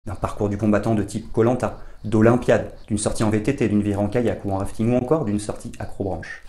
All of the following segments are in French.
D'un parcours du combattant de type koh d'Olympiade, d'une sortie en VTT, d'une virée en kayak ou en rafting ou encore d'une sortie accrobranche.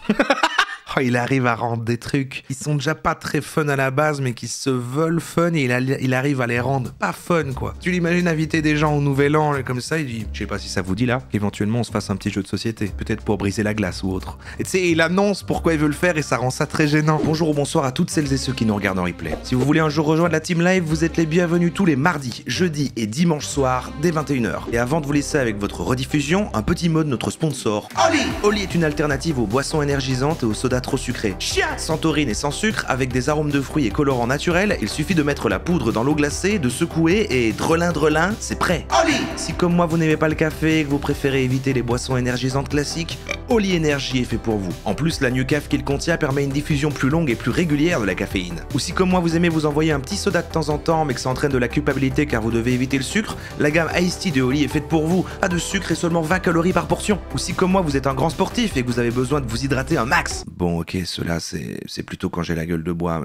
Oh, il arrive à rendre des trucs qui sont déjà pas très fun à la base, mais qui se veulent fun et il arrive à les rendre pas fun, quoi. Tu l'imagines inviter des gens au Nouvel An et comme ça, il dit, je sais pas si ça vous dit là, qu'éventuellement on se fasse un petit jeu de société, peut-être pour briser la glace ou autre. Et tu sais, il annonce pourquoi il veut le faire et ça rend ça très gênant. Bonjour ou bonsoir à toutes celles et ceux qui nous regardent en replay. Si vous voulez un jour rejoindre la team live, vous êtes les bienvenus tous les mardis, jeudis et dimanches soirs dès 21h. Et avant de vous laisser avec votre rediffusion, un petit mot de notre sponsor. Oli! Oli est une alternative aux boissons énergisantes et aux sodas trop sucrés. Sans taurine et sans sucre, avec des arômes de fruits et colorants naturels, il suffit de mettre la poudre dans l'eau glacée, de secouer et drelin, c'est prêt. Oli! Si comme moi vous n'aimez pas le café et que vous préférez éviter les boissons énergisantes classiques, Oli Energy est fait pour vous. En plus, la Nucaf qu'il contient permet une diffusion plus longue et plus régulière de la caféine. Ou si comme moi vous aimez vous envoyer un petit soda de temps en temps mais que ça entraîne de la culpabilité car vous devez éviter le sucre, la gamme Iced Tea de Oli est faite pour vous. Pas de sucre et seulement 20 calories par portion. Ou si comme moi vous êtes un grand sportif et que vous avez besoin de vous hydrater un max. Bon ok, cela c'est plutôt quand j'ai la gueule de bois.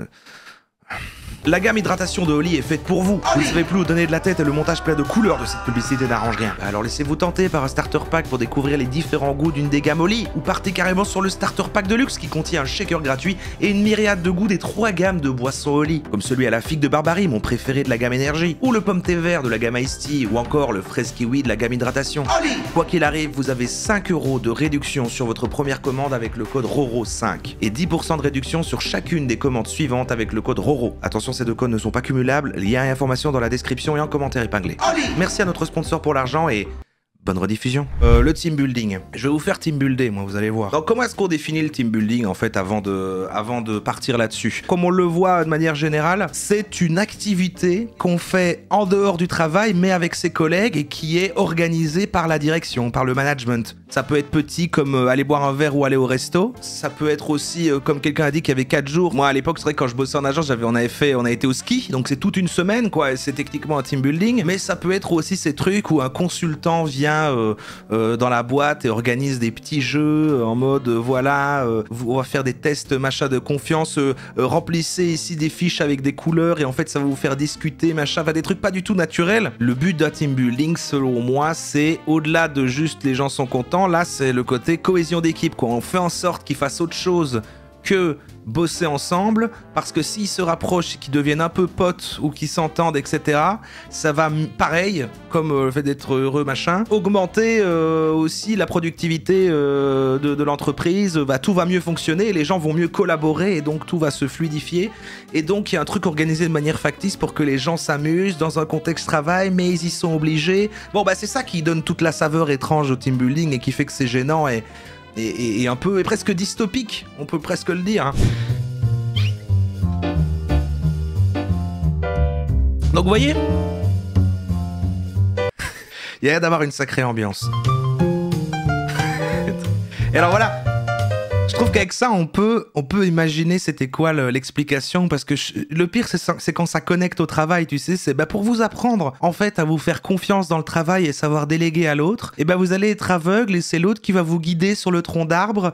La gamme hydratation de Oli est faite pour vous. Vous ne savez plus où donner de la tête et le montage plein de couleurs de cette publicité n'arrange rien. Alors laissez-vous tenter par un starter pack pour découvrir les différents goûts d'une des gammes Oli. Ou partez carrément sur le starter pack de luxe qui contient un shaker gratuit et une myriade de goûts des 3 gammes de boissons Oli. Comme celui à la figue de Barbarie, mon préféré de la gamme énergie. Ou le pomme thé vert de la gamme Iced Tea. Ou encore le fraise kiwi de la gamme hydratation. Oli! Quoi qu'il arrive, vous avez 5 € de réduction sur votre première commande avec le code RORO5. Et 10% de réduction sur chacune des commandes suivantes avec le code RORO. Attention, ces 2 codes ne sont pas cumulables, lien et information dans la description et en commentaire épinglé. Merci à notre sponsor pour l'argent et bonne rediffusion. Le team building. Je vais vous faire team builder, moi, vous allez voir. Donc, comment est-ce qu'on définit le team building, en fait, avant de partir là-dessus? Comme on le voit de manière générale, c'est une activité qu'on fait en dehors du travail, mais avec ses collègues et qui est organisée par la direction, par le management. Ça peut être petit comme aller boire un verre ou aller au resto. Ça peut être aussi, comme quelqu'un a dit, qu'il y avait 4 jours. Moi, à l'époque, c'est vrai que quand je bossais en agence, on a été au ski, donc c'est toute une semaine, quoi. Et c'est techniquement un team building. Mais ça peut être aussi ces trucs où un consultant vient dans la boîte et organise des petits jeux en mode voilà, on va faire des tests machin de confiance, remplissez ici des fiches avec des couleurs et en fait ça va vous faire discuter machin, va des trucs pas du tout naturels. Le but d'un team building selon moi c'est au-delà de juste les gens sont contents, là c'est le côté cohésion d'équipe quoi, on fait en sorte qu'ils fassent autre chose que bosser ensemble, parce que s'ils se rapprochent et qu'ils deviennent un peu potes ou qu'ils s'entendent, etc., ça va, pareil, comme le fait d'être heureux, machin, augmenter aussi la productivité de l'entreprise, tout va mieux fonctionner, les gens vont mieux collaborer, et donc tout va se fluidifier, et donc il y a un truc organisé de manière factice pour que les gens s'amusent dans un contexte travail, mais ils y sont obligés. Bon, bah c'est ça qui donne toute la saveur étrange au team building et qui fait que c'est gênant et un peu, et presque dystopique, on peut presque le dire. Hein. Donc vous voyez, il y a l'air d'avoir une sacrée ambiance. Et alors voilà, je trouve qu'avec ça, on peut imaginer c'était quoi l'explication, parce que le pire, c'est quand ça connecte au travail, tu sais, c'est pour vous apprendre, en fait, à vous faire confiance dans le travail et savoir déléguer à l'autre, et vous allez être aveugle et c'est l'autre qui va vous guider sur le tronc d'arbre,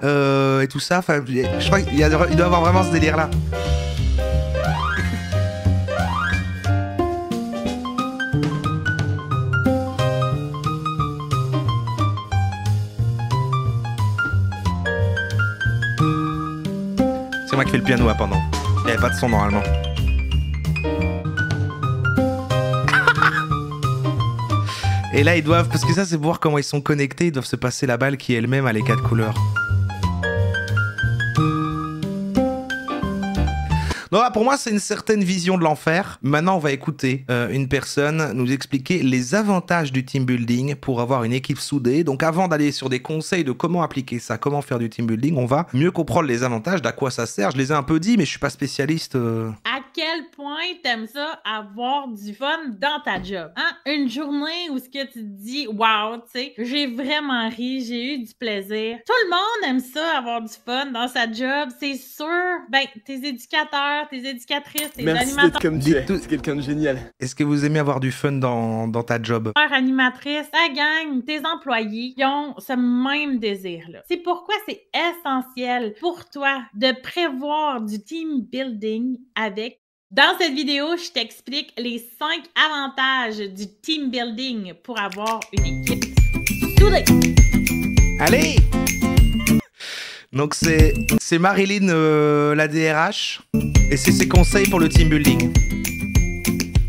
et tout ça, enfin, je crois qu'il doit y avoir vraiment ce délire-là. C'est moi qui fais le piano pendant. Il n'y avait pas de son normalement. Et là ils doivent, parce que ça c'est pour voir comment ils sont connectés, ils doivent se passer la balle qui elle-même a les 4 couleurs. Donc pour moi, c'est une certaine vision de l'enfer. Maintenant, on va écouter une personne nous expliquer les avantages du team building pour avoir une équipe soudée. Donc avant d'aller sur des conseils de comment appliquer ça, comment faire du team building, on va mieux comprendre les avantages, d'à quoi ça sert. Je les ai un peu dit, mais je suis pas spécialiste. À quel point t'aimes ça avoir du fun dans ta job? Hein? Une journée où ce que tu te dis, wow, tu sais, j'ai vraiment ri, j'ai eu du plaisir. Tout le monde aime ça, avoir du fun dans sa job, c'est sûr. Ben, tes éducateurs, tes éducatrices, tes Merci animateurs. d'être comme tu es, c'est quelqu'un de génial. Est-ce que vous aimez avoir du fun dans ta job? Animatrices, ta gang, tes employés, ils ont ce même désir-là. C'est pourquoi c'est essentiel pour toi de prévoir du team building avec Dans cette vidéo, je t'explique les 5 avantages du team building pour avoir une équipe soudée. Allez! Donc c'est Marilyn, la DRH, et c'est ses conseils pour le team building.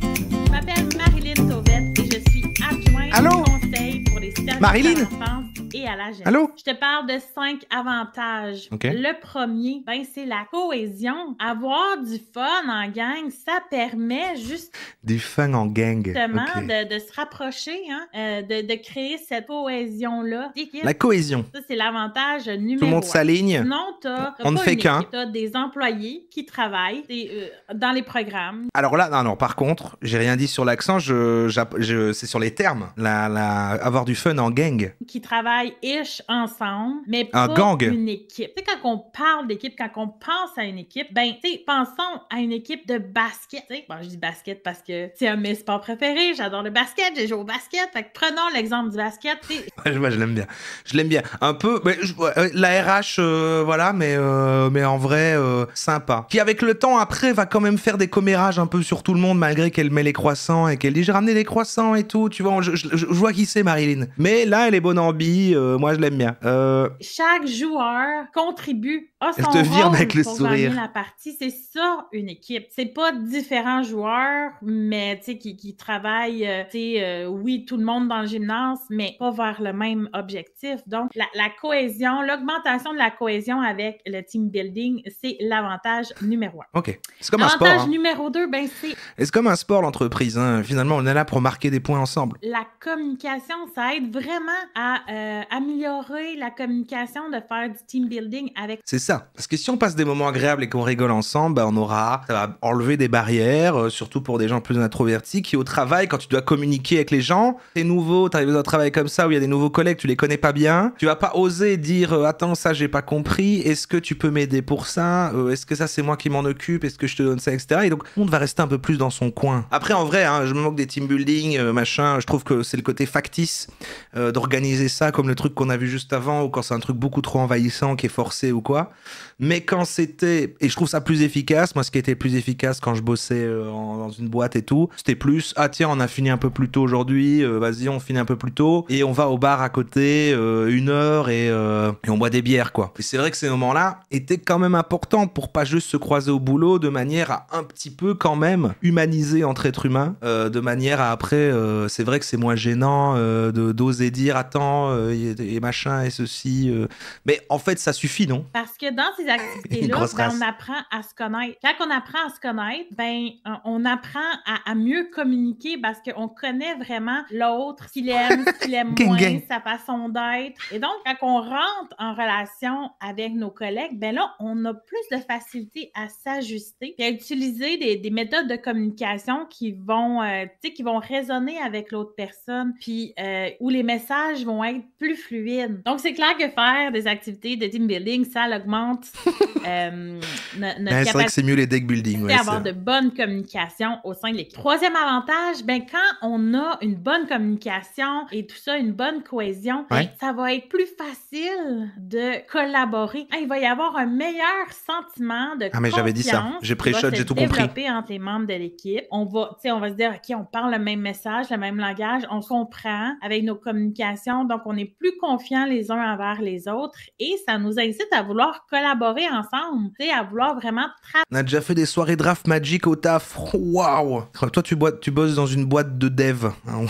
Je m'appelle Marilyn Tauvette et je suis adjointe Allô? conseil pour les services Marilyn? à l'enfance et à la jeunesse. Allô? Je te parle de 5 avantages. Ok. Le premier, ben, c'est la cohésion. Avoir du fun en gang, ça permet Du fun en gang. justement Ok. de se rapprocher, hein, de créer cette cohésion-là d'équipe. La cohésion. Ça, c'est l'avantage numéro Tout le monde 1. s'aligne. Non, t'as On ne pas fait une qu'un. équipe, t'as des employés qui travaillent dans les programmes. Alors là, non, par contre, j'ai rien dit sur l'accent, c'est sur les termes. Avoir du fun en gang. Qui travaillent ensemble, mais Un pas gang. une équipe. Tu sais, quand on parle d'équipe, quand on pense à une équipe, ben, tu sais, pensons à une équipe de basket. Tu sais, bon, je dis basket parce que c'est un de mes sports préférés, j'adore le basket, j'ai joué au basket. Fait que prenons l'exemple du basket. Tu sais, Moi, je l'aime bien. Je l'aime bien. Un peu, mais la RH, voilà, mais en vrai, sympa. Qui, avec le temps, après, va quand même faire des commérages un peu sur tout le monde, malgré qu'elle met les croissants et qu'elle dit j'ai ramené les croissants et tout. Tu vois, je vois qui c'est, Marilyn. Mais là, elle est bonne en bille. Moi, je l'aime bien. chaque joueur contribue à son Elle te vire rôle avec le pour sourire. gagner la partie. C'est ça, une équipe. C'est pas différents joueurs, mais tu sais, qui travaillent, tu sais, oui, tout le monde dans le gymnase, mais pas vers le même objectif. Donc, la cohésion, l'augmentation de la cohésion avec le team building, c'est l'avantage numéro 1. Ok. C'est comme un sport. L'avantage Hein. numéro 2, ben, c'est Et c'est comme un sport, l'entreprise. Hein. Finalement, on est là pour marquer des points ensemble. la communication. Ça aide vraiment à améliorer la communication, de faire du team building avec. C'est ça. Parce que si on passe des moments agréables et qu'on rigole ensemble, bah ça va enlever des barrières, surtout pour des gens plus introvertis qui, au travail, quand tu dois communiquer avec les gens, t'es nouveau, t'arrives dans un travail comme ça où il y a des nouveaux collègues, tu les connais pas bien, tu vas pas oser dire attends, ça j'ai pas compris, est-ce que tu peux m'aider pour ça, est-ce que ça c'est moi qui m'en occupe, est-ce que je te donne ça, etc. Et donc, on va rester un peu plus dans son coin. Après, en vrai, hein, je me moque des team building, machin, je trouve que c'est le côté factice d'organiser ça comme le truc qu'on a vu juste avant ou quand c'est un truc beaucoup trop envahissant qui est forcé ou quoi. Mais quand c'était... Et je trouve ça plus efficace. Moi, ce qui était plus efficace quand je bossais dans une boîte et tout, c'était plus, ah tiens, on a fini un peu plus tôt aujourd'hui, vas-y, on finit un peu plus tôt et on va au bar à côté 1 heure et on boit des bières, quoi. Et c'est vrai que ces moments-là étaient quand même importants pour pas juste se croiser au boulot, de manière à un petit peu quand même humaniser entre êtres humains, de manière à après, c'est vrai que c'est moins gênant d'oser dire, attends, et machin et ceci. Mais en fait, ça suffit, non? Parce que dans ces Une activités-là, grosse ben, race. on apprend à se connaître. Quand on apprend à se connaître, ben, on apprend à mieux communiquer parce qu'on connaît vraiment l'autre, ce qu'il aime Gang, moins, gang. sa façon d'être. Et donc, quand on rentre en relation avec nos collègues, ben là, on a plus de facilité à s'ajuster et à utiliser des méthodes de communication qui vont, tu sais, qui vont résonner avec l'autre personne, puis où les messages vont être plus fluides. Donc, c'est clair que faire des activités de team building, ça augmente notre Ouais, c'est vrai que capacité c'est mieux les deck building. Ouais, à avoir de bonnes communications au sein de l'équipe. Troisième avantage, ben, quand on a une bonne communication et tout ça, une bonne cohésion, ben, Ouais. ça va être plus facile de collaborer. Hein, il va y avoir un meilleur sentiment de Ah, mais j'avais dit ça. confiance J'ai qui va pré-shot, se j'ai tout compris. développer entre les membres de l'équipe. On va se dire, OK, on parle le même message, le même langage, on se comprend avec nos communications, donc on est plus confiants les uns envers les autres et ça nous incite à vouloir collaborer ensemble, tu sais, à vouloir vraiment On a déjà fait des soirées draft magic au taf. Waouh! Toi, tu bosses dans une boîte de dev. Hein.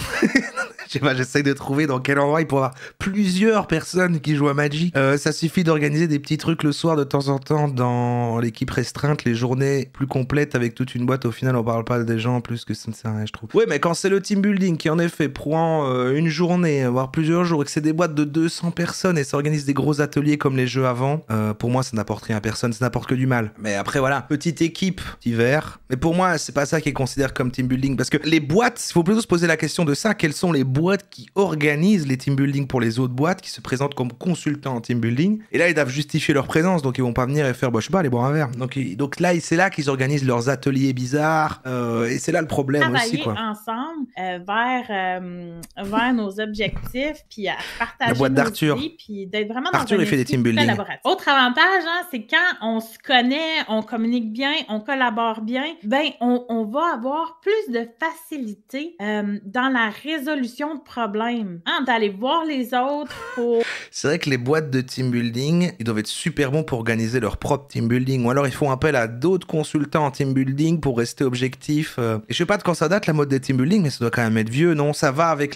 Je sais pas, j'essaye de trouver dans quel endroit il pourrait y avoir plusieurs personnes qui jouent à Magic. Ça suffit d'organiser des petits trucs le soir de temps en temps dans l'équipe restreinte, les journées plus complètes avec toute une boîte. Au final, on parle pas des gens plus que ça ne sert à rien, je trouve. Ouais, mais quand c'est le team building qui en effet prend une journée, voire plusieurs jours, et que c'est des boîtes de 200 personnes et ça organise des gros ateliers comme les jeux avant, pour moi, ça n'apporte rien à personne, ça n'apporte que du mal. Mais après, voilà, petite équipe d'hiver. Mais pour moi, c'est pas ça qui est considéré comme team building parce que les boîtes, il faut plutôt se poser la question de ça. Quelles sont les boîtes boîte qui organise les team building pour les autres boîtes, qui se présentent comme consultants en team building. Et là, ils doivent justifier leur présence, donc ils vont pas venir et faire, je sais pas, aller boire un verre. Donc là, c'est là qu'ils organisent leurs ateliers bizarres, et c'est là le problème aussi, quoi. Ensemble vers nos objectifs, puis à partager la boîte d'Arthur. Puis d'être vraiment Arthur, dans il fait des team building. Autre avantage, c'est quand on se connaît, on communique bien, on collabore bien, ben on va avoir plus de facilité dans la résolution de problèmes. D'aller voir les autres pour... C'est vrai que les boîtes de team building, ils doivent être super bons pour organiser leur propre team building, ou alors ils font appel à d'autres consultants en team building pour rester objectifs. Et je sais pas de quand ça date la mode des team building, mais ça doit quand même être vieux, non? Ça va avec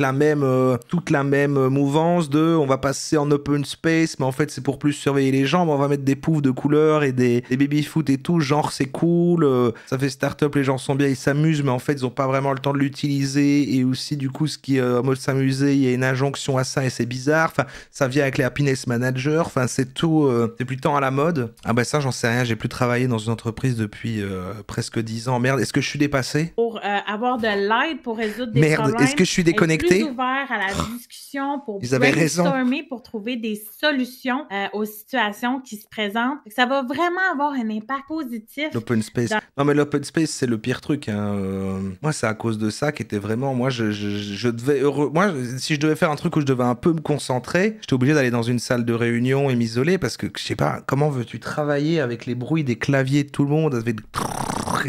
toute la même mouvance de on va passer en open space, mais en fait c'est pour plus surveiller les gens, mais on va mettre des poufs de couleurs et des baby-foot et tout, genre c'est cool, ça fait start-up, les gens sont bien, ils s'amusent, mais en fait ils ont pas vraiment le temps de l'utiliser, et aussi du coup ce qui est en mode s'amuser, il y a une injonction à ça et c'est bizarre, enfin ça vient avec les happiness managers, enfin c'est tout, c'est plus tant à la mode. Ah bah ça j'en sais rien, j'ai plus travaillé dans une entreprise depuis presque 10 ans, merde, est-ce que je suis dépassé? Pour avoir de l'aide pour résoudre des problèmes. Merde, est-ce que je suis déconnecté? Plus ouvert à la discussion pour Ils avaient raison. pour trouver des solutions aux situations qui se présentent. Ça va vraiment avoir un impact positif. L'open space. Non mais l'open space c'est le pire truc. Moi c'est à cause de ça qu'était vraiment... Moi je devais... Moi si je devais faire un truc où je devais un peu me concentrer, j'étais obligé d'aller dans une salle de réunion et m'isoler parce que je sais pas, comment veux-tu travailler avec les bruits des claviers de tout le monde, avec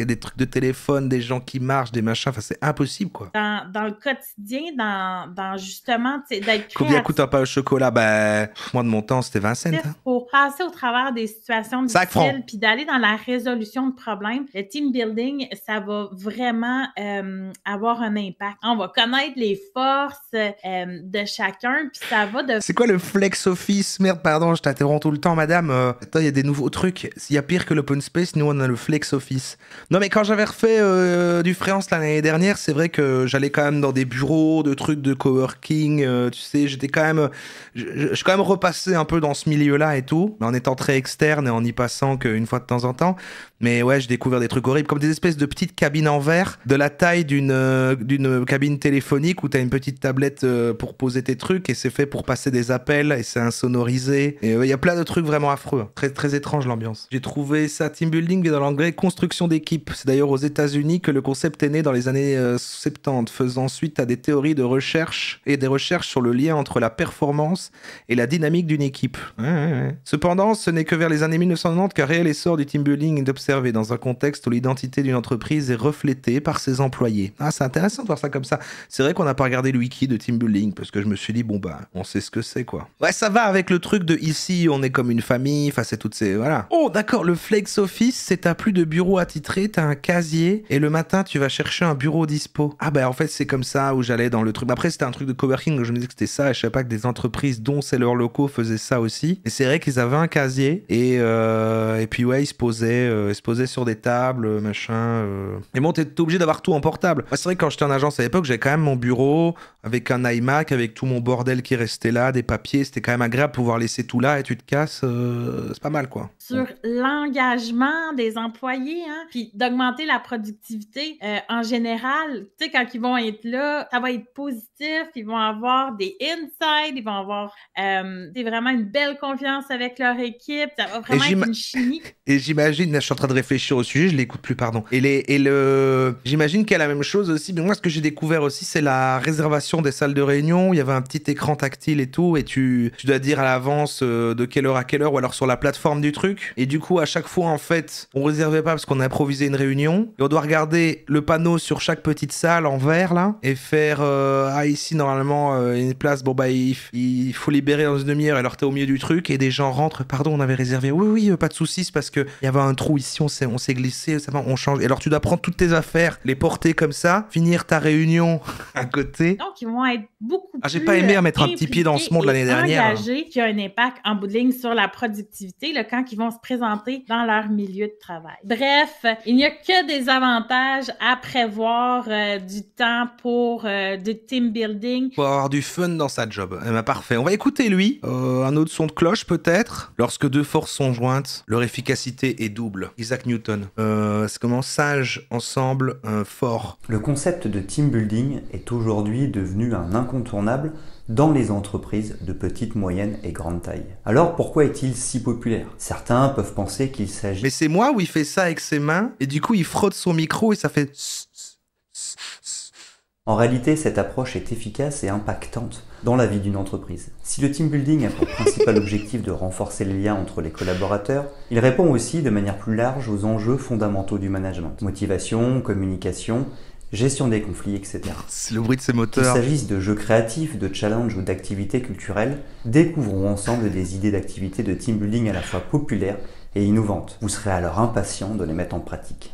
des trucs de téléphone, des gens qui marchent, des machins, enfin c'est impossible quoi. Dans le quotidien, dans justement d'être créatif. Combien coûte un pain au chocolat? Moi de mon temps c'était 20 cents. Pour passer au travers des situations difficiles puis d'aller dans la résolution de problèmes, le team building, ça va vraiment avoir un impact. On va connaître les forces de chacun puis ça va de... C'est quoi le flex office? Merde, pardon, je t'interromps tout le temps, madame. Attends, il y a des nouveaux trucs. S'il y a pire que l'open space, nous on a le flex office. Non mais quand j'avais refait du freelance l'année dernière, c'est vrai que j'allais quand même dans des bureaux, de trucs de coworking, tu sais, j'étais quand même... Je suis quand même repassé un peu dans ce milieu-là et tout, mais en étant très externe et en y passant qu'une fois de temps en temps. Mais ouais, j'ai découvert des trucs horribles, comme des espèces de petites cabines en verre, de la taille d'une cabine téléphonique où t'as une petite tablette pour poser tes trucs et c'est fait pour passer des appels et c'est insonorisé. Et il y a plein de trucs vraiment affreux. Très, très étrange l'ambiance. J'ai trouvé ça team building dans l'anglais construction d'équipe. C'est d'ailleurs aux États-Unis que le concept est né dans les années 70, faisant suite à des théories de recherche et des recherches sur le lien entre la performance et la dynamique d'une équipe. Ouais. Cependant, ce n'est que vers les années 1990 qu'un réel essor du team building est observé dans un contexte où l'identité d'une entreprise est reflétée par ses employés. Ah, c'est intéressant de voir ça comme ça. C'est vrai qu'on n'a pas regardé le wiki de team building parce que je me suis dit, on sait ce que c'est quoi. Ouais, ça va avec le truc de ici, on est comme une famille, enfin c'est toutes ces... Voilà. Oh, d'accord, le flex office, c'est t'as plus de bureau attitré, t'as un casier et le matin tu vas chercher un bureau dispo. Ah en fait c'est comme ça où j'allais dans le truc. Après c'était un truc de coworking, donc je me disais que c'était ça et je savais pas que des entreprises dont c'est leurs locaux faisaient ça aussi. Et c'est vrai qu'ils avaient un casier et puis ouais, ils se posaient sur des tables, machin. Et bon, t'es obligé d'avoir tout en portable. Moi, c'est vrai que quand j'étais en agence à l'époque, j'avais quand même mon bureau avec un iMac, avec tout mon bordel qui restait là, des papiers. C'était quand même agréable de pouvoir laisser tout là et tu te casses. C'est pas mal, quoi. Sur l'engagement des employés, puis d'augmenter la productivité en général. Tu sais, quand ils vont être là, ça va être positif. Ils vont avoir des insights, ils vont avoir vraiment une belle confiance avec leur équipe. Ça va vraiment être une chimie. Et j'imagine, je suis en train de réfléchir au sujet, je l'écoute plus, pardon. J'imagine qu'il y a la même chose aussi, mais moi ce que j'ai découvert aussi, c'est la réservation des salles de réunion. Il y avait un petit écran tactile et tout, et tu dois dire à l'avance de quelle heure à quelle heure, ou alors sur la plateforme du truc. Et du coup, à chaque fois, en fait, on réservait pas parce qu'on a improvisé une réunion, et on doit regarder le panneau sur chaque petite salle en vert, là, et faire, ici, normalement, une place, il faut libérer dans une demi-heure, alors t'es au milieu du truc, et des gens rentrent, pardon, on avait réservé, oui, pas de soucis, c'est parce que il y avait un trou ici, on s'est glissé, ça va, on change. Et alors tu dois prendre toutes tes affaires, les porter comme ça, finir ta réunion à côté. Donc ils vont être beaucoup plus j'ai pas aimé mettre un petit pied dans ce monde l'année dernière. Engagés, qui a un impact en bout de ligne sur la productivité là, quand ils vont se présenter dans leur milieu de travail. Bref, il n'y a que des avantages à prévoir du temps pour du team building. Pour avoir du fun dans sa job. Eh ben, parfait. On va écouter lui. Un autre son de cloche peut-être. Lorsque deux forces sont jointes, leur efficacité est double. Isaac Newton. C'est comment sage, ensemble, fort. Le concept de team building est aujourd'hui devenu un incontournable dans les entreprises de petite, moyenne et grande taille. Alors pourquoi est-il si populaire? Certains peuvent penser qu'il s'agit... Mais c'est moi où il fait ça avec ses mains et du coup il frotte son micro et ça fait... En réalité, cette approche est efficace et impactante dans la vie d'une entreprise. Si le team building a pour principal objectif de renforcer les liens entre les collaborateurs, il répond aussi de manière plus large aux enjeux fondamentaux du management. Motivation, communication, gestion des conflits, etc. C'est le bruit de ses Qu'il moteurs. s'agisse de jeux créatifs, de challenges ou d'activités culturelles, découvrons ensemble des idées d'activités de team building à la fois populaires et innovantes. Vous serez alors impatient de les mettre en pratique.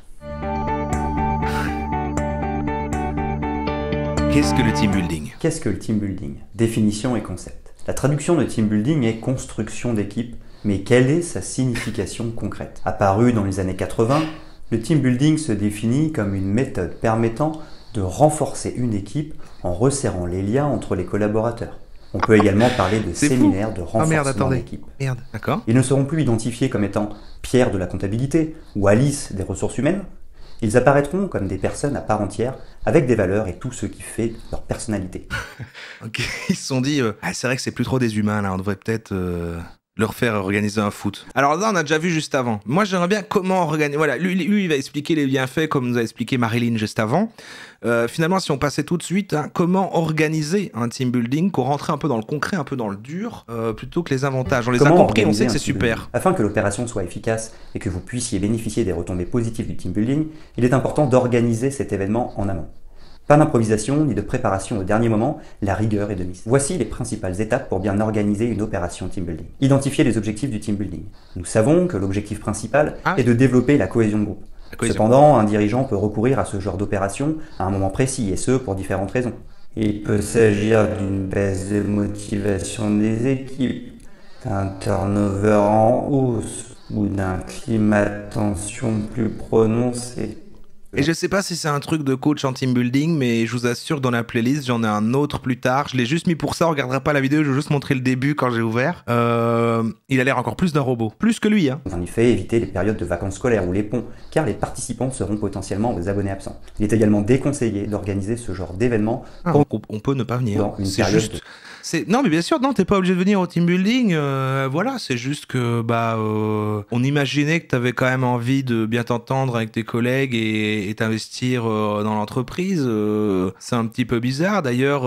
Qu'est-ce que le team building? Qu'est-ce que le team building? Définition et concept. La traduction de team building est construction d'équipe, mais quelle est sa signification concrète? Apparu dans les années 80, le team building se définit comme une méthode permettant de renforcer une équipe en resserrant les liens entre les collaborateurs. On peut également parler de C'est fou. séminaires de Oh renforcement merde, attendez. d'équipe. Merde, d'accord. Ils ne seront plus identifiés comme étant Pierre de la comptabilité ou Alice des ressources humaines. Ils apparaîtront comme des personnes à part entière, avec des valeurs et tout ce qui fait leur personnalité. Ok, ils se sont dit, c'est vrai que c'est plus trop des humains là, on devrait peut-être leur faire organiser un foot. Alors là, on a déjà vu juste avant. Moi, j'aimerais bien comment organiser. Voilà, lui, il va expliquer les bienfaits comme nous a expliqué Marilyn juste avant. Finalement, si on passait tout de suite, comment organiser un team building, qu'on rentrait un peu dans le concret, un peu dans le dur, plutôt que les avantages. On les a Comment compris, on organiser sait que un c'est team building? super. Afin que l'opération soit efficace et que vous puissiez bénéficier des retombées positives du team building, il est important d'organiser cet événement en amont. Pas d'improvisation ni de préparation au dernier moment, la rigueur est de mise. Voici les principales étapes pour bien organiser une opération team building. Identifier les objectifs du team building. Nous savons que l'objectif principal est de développer la cohésion de groupe. Cependant, un dirigeant peut recourir à ce genre d'opération à un moment précis, et ce pour différentes raisons. Il peut s'agir d'une baisse de motivation des équipes, d'un turnover en hausse ou d'un climat de tension plus prononcé. Et je sais pas si c'est un truc de coach en team building, mais je vous assure que dans la playlist, j'en ai un autre plus tard. Je l'ai juste mis pour ça, on regardera pas la vidéo, je vais juste montrer le début quand j'ai ouvert. Il a l'air encore plus d'un robot. Plus que lui, hein. En effet, éviter les périodes de vacances scolaires ou les ponts, car les participants seront potentiellement des abonnés absents. Il est également déconseillé d'organiser ce genre d'événement On peut ne pas venir. dans une C'est période juste... de... Non, mais bien sûr, non, t'es pas obligé de venir au team building. Voilà, c'est juste que on imaginait que t'avais quand même envie de bien t'entendre avec tes collègues et t'investir dans l'entreprise. C'est un petit peu bizarre. D'ailleurs,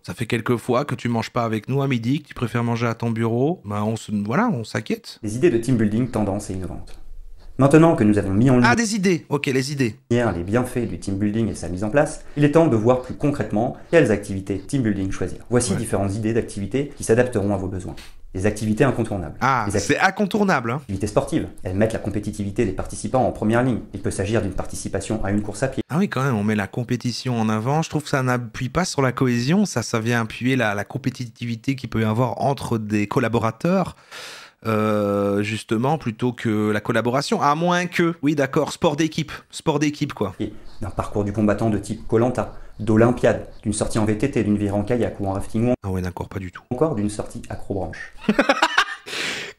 ça fait quelques fois que tu manges pas avec nous à midi, que tu préfères manger à ton bureau. On s'inquiète. Des idées de team building tendances et innovantes. Maintenant que nous avons mis en Ah, lumière des idées. Ok, les idées. les bienfaits du team building et sa mise en place, il est temps de voir plus concrètement quelles activités team building choisir. Voici différentes idées d'activités qui s'adapteront à vos besoins. Les activités incontournables. Ah, c'est incontournable, hein. Activités sportives. Elles mettent la compétitivité des participants en première ligne. Il peut s'agir d'une participation à une course à pied. Ah oui, quand même, on met la compétition en avant. Je trouve que ça n'appuie pas sur la cohésion. Ça vient appuyer la compétitivité qu'il peut y avoir entre des collaborateurs. Justement, plutôt que la collaboration, à moins que, oui d'accord, sport d'équipe quoi. Et d'un parcours du combattant de type Koh-Lanta, d'Olympiade, d'une sortie en VTT, d'une virée en kayak ou en rafting ou Ah ouais d'accord, pas du tout. encore d'une sortie accrobranche.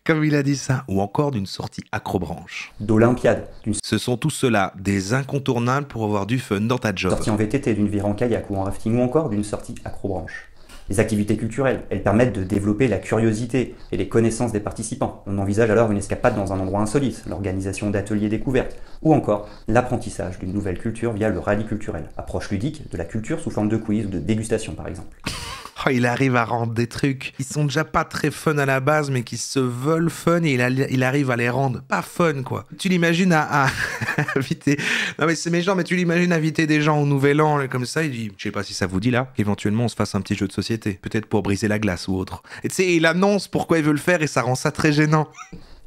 Comme il a dit ça, ou encore d'une sortie accrobranche. D'Olympiade, d'une Ce sont tous ceux-là, des incontournables pour avoir du fun dans ta job. sortie en VTT, d'une virée en kayak ou en rafting ou encore d'une sortie accrobranche. Les activités culturelles, elles permettent de développer la curiosité et les connaissances des participants. On envisage alors une escapade dans un endroit insolite, l'organisation d'ateliers découvertes, ou encore l'apprentissage d'une nouvelle culture via le rallye culturel. Approche ludique de la culture sous forme de quiz ou de dégustation par exemple. Oh, il arrive à rendre des trucs qui sont déjà pas très fun à la base, mais qui se veulent fun et il arrive à les rendre pas fun, quoi. Tu l'imagines à inviter... Non mais c'est méchant, mais tu l'imagines inviter des gens au Nouvel An, comme ça, il dit, je sais pas si ça vous dit là, qu'éventuellement on se fasse un petit jeu de société, peut-être pour briser la glace ou autre. Et tu sais, il annonce pourquoi il veut le faire et ça rend ça très gênant.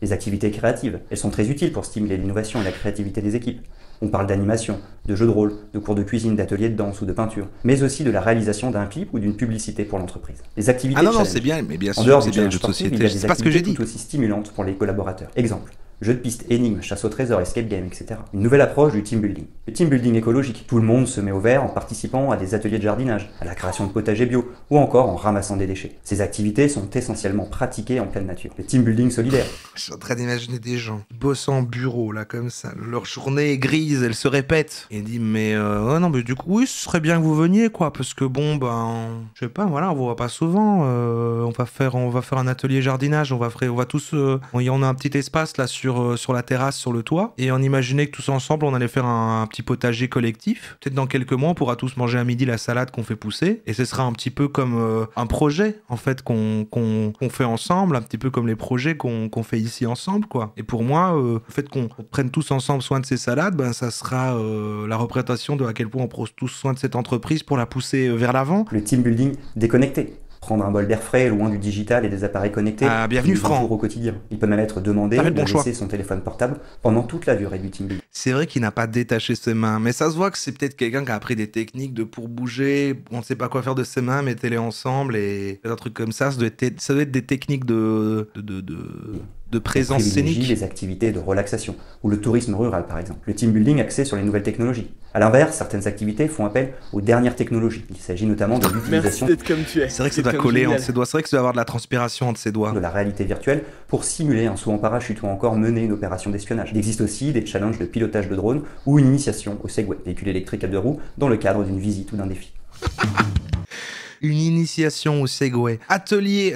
Les activités créatives, elles sont très utiles pour stimuler l'innovation et la créativité des équipes. On parle d'animation, de jeux de rôle, de cours de cuisine, d'ateliers de danse ou de peinture, mais aussi de la réalisation d'un clip ou d'une publicité pour l'entreprise. Les activités Ah non, challenge. c'est bien, mais bien En sûr, dehors c'est du bien le challenge jeu de sportif, il y société, a des c'est pas ce que j'ai activités dit. tout aussi stimulantes pour les collaborateurs. Exemple, jeux de pistes, énigmes, chasse au trésor, escape game, etc. Une nouvelle approche du team building. Le team building écologique. Tout le monde se met au vert en participant à des ateliers de jardinage, à la création de potagers bio, ou encore en ramassant des déchets. Ces activités sont essentiellement pratiquées en pleine nature. Le team building solidaire. Je suis en train d'imaginer des gens bossant en bureau, là, comme ça. Leur journée est grise, elle se répète. Et il dit, mais ouais, non, mais du coup, oui, ce serait bien que vous veniez, quoi, parce que bon, ben, je sais pas, voilà, on vous voit pas souvent. On va faire un atelier jardinage, on va tous, on a un petit espace là sur la terrasse, sur le toit, et on imaginait que tous ensemble, on allait faire un petit potager collectif. Peut-être dans quelques mois, on pourra tous manger à midi la salade qu'on fait pousser, et ce sera un petit peu comme un projet, en fait, qu'on fait ensemble, un petit peu comme les projets qu'on fait ici ensemble, quoi. Et pour moi, le fait qu'on prenne tous ensemble soin de ces salades, ben, ça sera la représentation de à quel point on prend tous soin de cette entreprise pour la pousser vers l'avant. Le team building déconnecté. Prendre un bol d'air frais loin du digital et des appareils connectés. Ah, bienvenue Franck. Au quotidien. Il peut même être demandé de laisser son téléphone portable pendant toute la durée du team building. C'est vrai qu'il n'a pas détaché ses mains, mais ça se voit que c'est peut-être quelqu'un qui a appris des techniques de pour bouger, on ne sait pas quoi faire de ses mains, mettez-les ensemble et un truc comme ça. Ça doit être des techniques de présence scénique. Les activités de relaxation, ou le tourisme rural par exemple. Le team building axé sur les nouvelles technologies. A l'inverse, certaines activités font appel aux dernières technologies. Il s'agit notamment de l'utilisation... Merci d'être comme tu es. C'est vrai que ça doit coller entre ses doigts, c'est vrai que ça doit avoir de la transpiration entre ses doigts. De la réalité virtuelle pour simuler un saut en parachute ou encore mener une opération d'espionnage. Il existe aussi des challenges de pilotage de drone ou une initiation au Segway, véhicule électrique à deux roues, dans le cadre d'une visite ou d'un défi. Une initiation au Segway. Atelier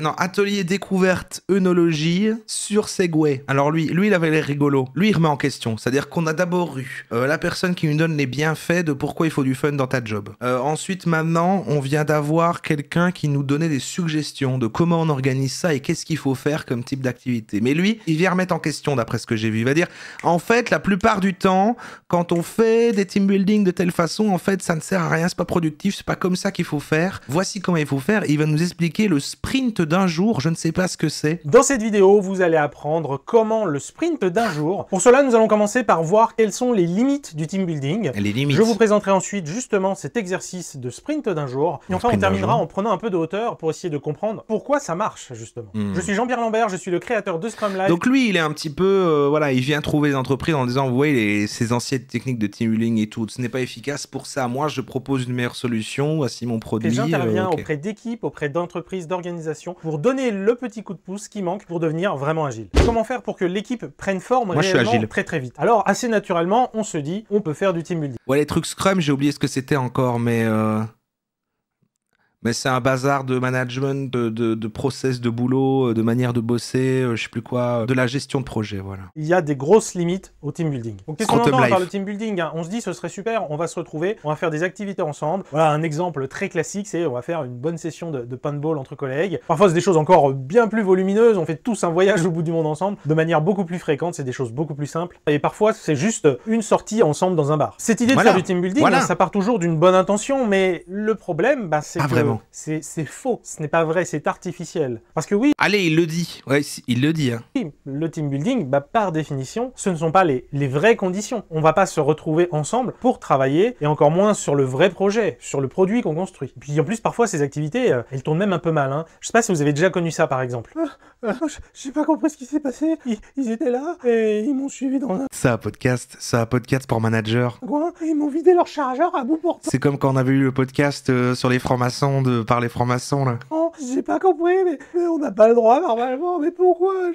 découverte œnologie sur Segway. Alors lui, il avait l'air rigolo. Lui, il remet en question. C'est-à-dire qu'on a d'abord eu la personne qui nous donne les bienfaits de pourquoi il faut du fun dans ta job. Ensuite, maintenant, on vient d'avoir quelqu'un qui nous donnait des suggestions de comment on organise ça et qu'est-ce qu'il faut faire comme type d'activité. Mais lui, il vient remettre en question, d'après ce que j'ai vu. Il va dire, en fait, la plupart du temps, quand on fait des team building de telle façon, en fait, ça ne sert à rien, c'est pas productif, c'est pas comme ça qu'il faut faire. Voici comment il faut faire. Il va nous expliquer le sprint d'un jour. Je ne sais pas ce que c'est. Dans cette vidéo, vous allez apprendre comment le sprint d'un jour. Pour cela, nous allons commencer par voir quelles sont les limites du team building. Les limites. Je vous présenterai ensuite justement cet exercice de sprint d'un jour. Et enfin, on terminera en prenant un peu de hauteur pour essayer de comprendre pourquoi ça marche justement. Je suis Jean-Pierre Lambert, je suis le créateur de Scrum Live. Donc lui, il est un petit peu, voilà, il vient trouver des entreprises en disant, vous voyez, ces anciennes techniques de team building et tout, ce n'est pas efficace pour ça. Moi, je propose une meilleure solution. Voici mon produit. Et j'interviens auprès d'équipes, auprès d'entreprises, d'organisations, pour donner le petit coup de pouce qui manque pour devenir vraiment agile. Comment faire pour que l'équipe prenne forme réellement très très vite? Alors, assez naturellement, on se dit, on peut faire du team building. Ouais, les trucs Scrum, j'ai oublié ce que c'était encore, mais c'est un bazar de management, de process de boulot, de manière de bosser, je sais plus quoi, de la gestion de projet, voilà. Il y a des grosses limites au team building. Donc qu'est-ce qu'on entend par le team building, hein? On se dit ce serait super, on va se retrouver, on va faire des activités ensemble. Voilà, un exemple très classique, c'est on va faire une bonne session de paintball entre collègues. Parfois c'est des choses encore bien plus volumineuses, on fait tous un voyage au bout du monde ensemble, de manière beaucoup plus fréquente, c'est des choses beaucoup plus simples. Et parfois c'est juste une sortie ensemble dans un bar. Cette idée de faire du team building, ça part toujours d'une bonne intention, mais le problème, c'est que c'est faux, ce n'est pas vrai, c'est artificiel. Parce que oui... Allez, il le dit. Ouais, il le dit. Hein. Oui, le team building, par définition, ce ne sont pas les vraies conditions. On va pas se retrouver ensemble pour travailler, et encore moins sur le vrai projet, sur le produit qu'on construit. Puis en plus, parfois, ces activités, elles tournent même un peu mal. Hein. Je sais pas si vous avez déjà connu ça, par exemple. J'ai pas compris ce qui s'est passé. Ils étaient là, et ils m'ont suivi dans un... Ça, podcast pour manager. Quoi? Ils m'ont vidé leur chargeur à bout portant. C'est comme quand on avait eu le podcast sur les francs-maçons, par les francs-maçons, là. Oh, j'ai pas compris, mais on n'a pas le droit normalement, mais pourquoi?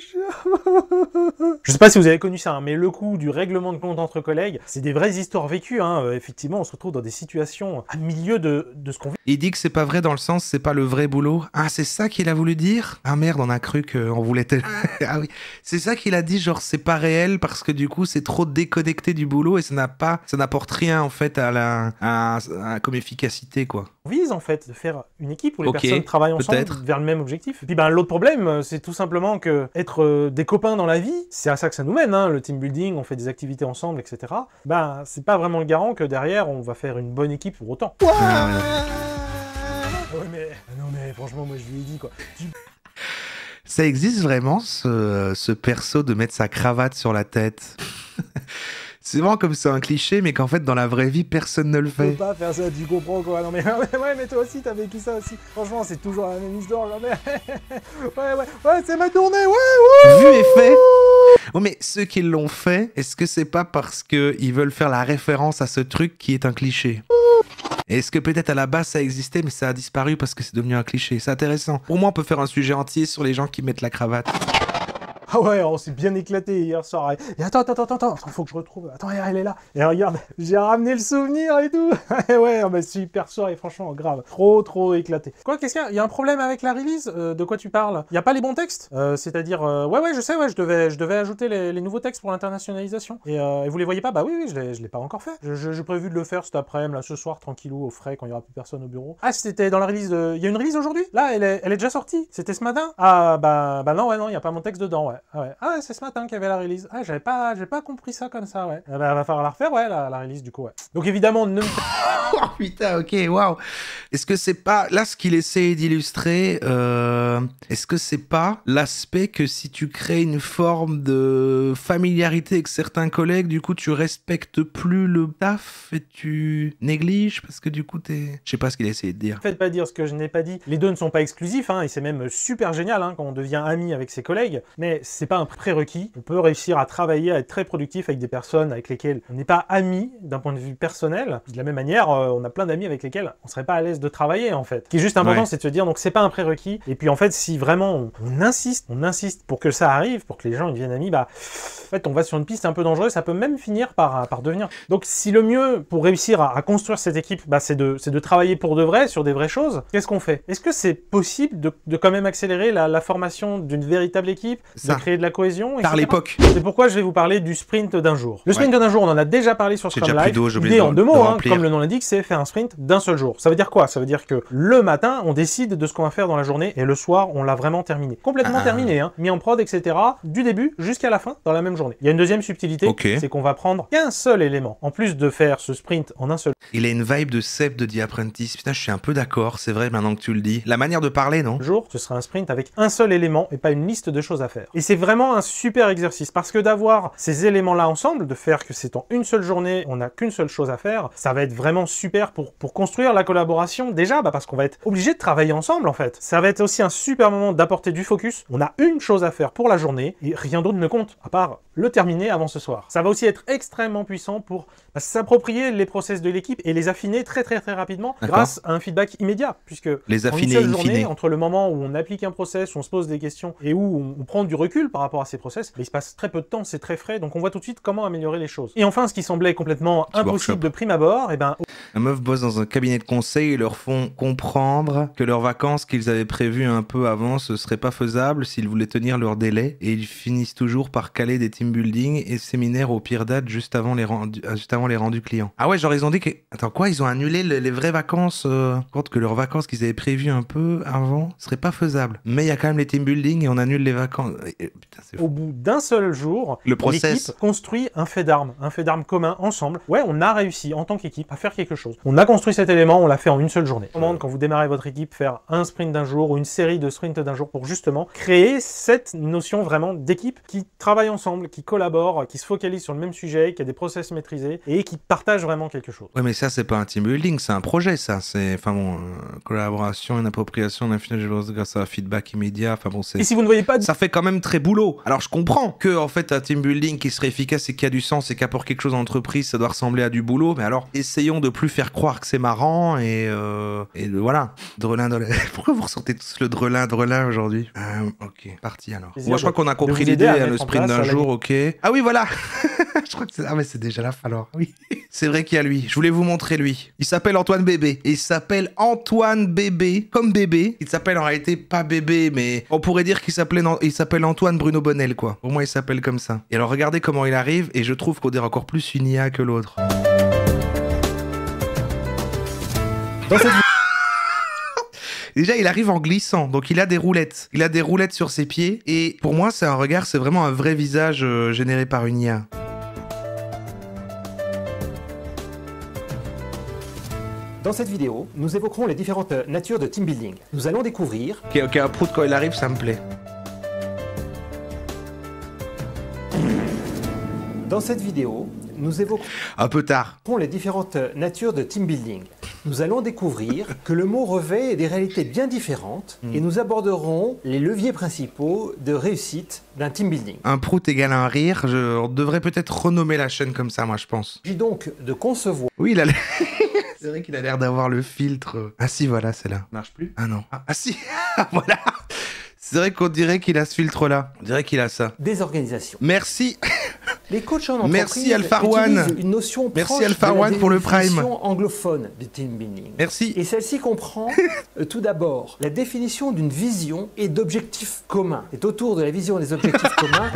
Je sais pas si vous avez connu ça, hein, mais le coup du règlement de compte entre collègues, c'est des vraies histoires vécues, hein. Effectivement, on se retrouve dans des situations à milieu de ce qu'on vit. Il dit que c'est pas vrai dans le sens, c'est pas le vrai boulot. Ah, c'est ça qu'il a voulu dire? Ah merde, on a cru qu'on voulait... Ah oui, c'est ça qu'il a dit, genre c'est pas réel parce que du coup c'est trop déconnecté du boulot et ça n'apporte rien en fait comme efficacité, quoi. On vise en fait de faire une équipe où les personnes travaillent ensemble vers le même objectif. Et puis l'autre problème, c'est tout simplement que être des copains dans la vie, c'est à ça que ça nous mène, hein, le team building, on fait des activités ensemble, etc. C'est pas vraiment le garant que derrière on va faire une bonne équipe pour autant. Ouais, mais non mais franchement moi je lui ai dit quoi. Ça existe vraiment ce perso de mettre sa cravate sur la tête? C'est vraiment comme c'est un cliché, mais qu'en fait, dans la vraie vie, personne ne le fait. Tu peux pas faire ça, tu comprends quoi. Non mais ouais, mais toi aussi, t'as vécu ça aussi. Franchement, c'est toujours la même histoire. Ouais, c'est ma tournée, ouais. Vu et fait. Oh, mais ceux qui l'ont fait, est-ce que c'est pas parce qu'ils veulent faire la référence à ce truc qui est un cliché? Est-ce que peut-être à la base ça existait mais ça a disparu parce que c'est devenu un cliché? C'est intéressant. Pour moi on peut faire un sujet entier sur les gens qui mettent la cravate. Ah ouais, on s'est bien éclaté hier soir. Et attends, faut que je retrouve. Attends, elle est là. Et regarde, j'ai ramené le souvenir et tout. Ouais, mais super soirée, franchement, grave. Trop éclaté. Quoi, qu'est-ce qu'il y a? Il y a un problème avec la release? De quoi tu parles? Il y a pas les bons textes? C'est-à-dire, ouais, je sais, ouais, je devais ajouter les nouveaux textes pour l'internationalisation. Et vous les voyez pas? Bah oui, je l'ai pas encore fait. J'ai prévu de le faire cet après-midi, là, ce soir, tranquillou, au frais, quand il y aura plus personne au bureau. Ah, c'était dans la release de... Il y a une release aujourd'hui? Là, elle est déjà sortie. C'était ce matin? Ah, bah non, il y a pas mon texte dedans, ouais. Ah ouais, c'est ce matin qu'il y avait la release. Ah, j'ai pas compris ça comme ça, ouais. Bah, va falloir la refaire, ouais, la release, du coup, ouais. Donc évidemment, ne... Oh putain, ok, waouh. Est-ce que c'est pas... Là, ce qu'il essaie d'illustrer, est-ce que c'est pas l'aspect que si tu crées une forme de familiarité avec certains collègues, du coup, tu respectes plus le taf et tu négliges parce que du coup, t'es... Je sais pas ce qu'il a essayé de dire. Faites pas dire ce que je n'ai pas dit. Les deux ne sont pas exclusifs, hein, et c'est même super génial hein, quand on devient ami avec ses collègues, mais c'est pas un prérequis. On peut réussir à travailler, à être très productif avec des personnes avec lesquelles on n'est pas ami d'un point de vue personnel. De la même manière, on a plein d'amis avec lesquels on serait pas à l'aise de travailler en fait. Ce qui est juste important, c'est de se dire donc c'est pas un prérequis. Et puis en fait, si vraiment on insiste pour que ça arrive, pour que les gens ils deviennent amis, bah en fait on va sur une piste un peu dangereuse. Ça peut même finir par devenir. Donc si le mieux pour réussir à construire cette équipe, bah, c'est de travailler pour de vrai sur des vraies choses. Qu'est-ce qu'on fait? Est-ce que c'est possible de quand même accélérer la formation d'une véritable équipe, de créer de la cohésion, etc. Par l'époque. C'est pourquoi je vais vous parler du sprint d'un jour. Le sprint d'un jour, on en a déjà parlé sur Scrum Live. L'idée en deux mots, hein, comme le nom l'indique, c'est faire un sprint d'un seul jour. Ça veut dire quoi? Ça veut dire que le matin, on décide de ce qu'on va faire dans la journée et le soir, on l'a vraiment terminé. Complètement terminé, hein, mis en prod, etc. Du début jusqu'à la fin dans la même journée. Il y a une deuxième subtilité, c'est qu'on va prendre qu'un seul élément. En plus de faire ce sprint en un seul. Il a une vibe de Seb de The Apprentice. Putain, je suis un peu d'accord, c'est vrai maintenant que tu le dis. La manière de parler, non? Jour, ce sera un sprint avec un seul élément et pas une liste de choses à faire. Et c'est vraiment un super exercice parce que d'avoir ces éléments-là ensemble, de faire que c'est en une seule journée, on n'a qu'une seule chose à faire, ça va être vraiment super pour construire la collaboration déjà, parce qu'on va être obligé de travailler ensemble en fait. Ça va être aussi un super moment d'apporter du focus. On a une chose à faire pour la journée et rien d'autre ne compte à part le terminer avant ce soir. Ça va aussi être extrêmement puissant pour s'approprier les process de l'équipe et les affiner très rapidement grâce à un feedback immédiat, puisque les affiner en une seule journée, entre le moment où on applique un process, où on se pose des questions et où on prend du recul par rapport à ces process, il se passe très peu de temps, c'est très frais, donc on voit tout de suite comment améliorer les choses. Et enfin, ce qui semblait complètement impossible de prime abord, La meuf bosse dans un cabinet de conseil et leur font comprendre que leurs vacances qu'ils avaient prévues un peu avant, ce serait pas faisable s'ils voulaient tenir leur délai, et ils finissent toujours par caler des team building et séminaires aux pires dates juste avant les rendus clients. Ah ouais, genre ils ont dit que... Attends, quoi? Ils ont annulé les vraies vacances, compte que leurs vacances qu'ils avaient prévues un peu avant seraient pas faisables. Mais il y a quand même les team building et on annule les vacances. Putain, c'est fou. Au bout d'un seul jour, l'équipe construit un fait d'armes commun ensemble. Ouais, on a réussi en tant qu'équipe à faire quelque chose. On a construit cet élément, on l'a fait en une seule journée. On demande quand vous démarrez votre équipe faire un sprint d'un jour ou une série de sprints d'un jour pour justement créer cette notion vraiment d'équipe qui travaille ensemble, qui collabore, qui se focalise sur le même sujet, qui a des process maîtrisés et qui partage vraiment quelque chose. Ouais, mais ça c'est pas un team building, c'est un projet ça. C'est, enfin bon, collaboration, une appropriation, un affinage grâce à un feedback immédiat. Enfin bon, c'est. Et si vous ne voyez pas, ça fait quand même très boulot. Alors je comprends que en fait un team building qui serait efficace et qui a du sens et qui apporte quelque chose en entreprise, ça doit ressembler à du boulot. Mais alors essayons de plus faire croire que c'est marrant et voilà. Drelin. Pourquoi vous ressortez tous le drelin aujourd'hui? Ok, parti alors. Moi je crois qu'on a compris l'idée, le sprint d'un jour, ok. Ah oui voilà. Je crois que c'est... Ah mais c'est déjà là alors. Oui. C'est vrai qu'il y a lui. Je voulais vous montrer lui. Il s'appelle Antoine Bébé. Et il s'appelle Antoine Bébé, comme bébé. Il s'appelle en réalité pas Bébé, mais on pourrait dire qu'il s'appelle Antoine Bruno Bonnel, quoi. Au moins il s'appelle comme ça. Et alors regardez comment il arrive, et je trouve qu'on dirait encore plus une IA que l'autre. Dans cette... Déjà, il arrive en glissant, donc il a des roulettes. Il a des roulettes sur ses pieds, et pour moi, c'est un regard, c'est vraiment un vrai visage généré par une IA. Dans cette vidéo, nous évoquerons les différentes natures de team building. Nous allons découvrir... Ok, un prout quand il arrive, ça me plaît. Dans cette vidéo, nous évoquerons... Un peu tard. Les différentes natures de team building. nous allons découvrir que le mot revêt des réalités bien différentes et nous aborderons les leviers principaux de réussite d'un team building. Un prout égale un rire, on devrait peut-être renommer la chaîne comme ça, moi je pense. Il s'agit donc de concevoir... Oui, il a c'est vrai qu'il a l'air d'avoir le filtre. Ah si, voilà, c'est là. Marche plus? Ah non. Ah si, voilà. C'est vrai qu'on dirait qu'il a ce filtre-là. On dirait qu'il a ça. Des organisations. Merci. Les coachs en entreprise Merci Alpha One. utilisent une notion Merci proche Alpha de la One pour le Prime. définition anglophone du team building. Merci. Et celle-ci comprend tout d'abord la définition d'une vision et d'objectifs communs. C'est autour de la vision et des objectifs communs